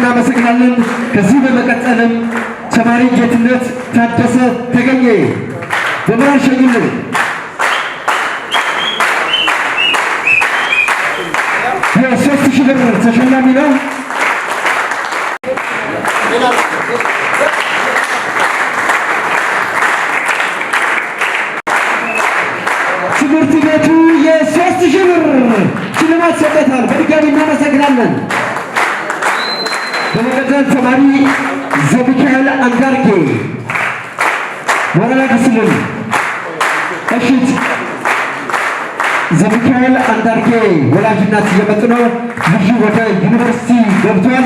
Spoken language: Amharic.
እናመሰግናለን። ከዚህ በመቀጠልም ተማሪ ጌትነት ታደሰ ተገኘ በመራር ሸኙልን። የ3000 ብር ተሸላሚ ነው። ትምህርት ቤቱ የ3000 ብር ሽልማት ሰጥቷል። በድጋሚ እናመሰግናለን። በመቀጠል ተማሪ ዘሚካኤል አንዳርጌ ወረዳ ክስልን እሺት ዘሚካኤል አንዳርጌ ወላጅናት እየመጡ ነው። ልጁ ወደ ዩኒቨርሲቲ ገብቷል።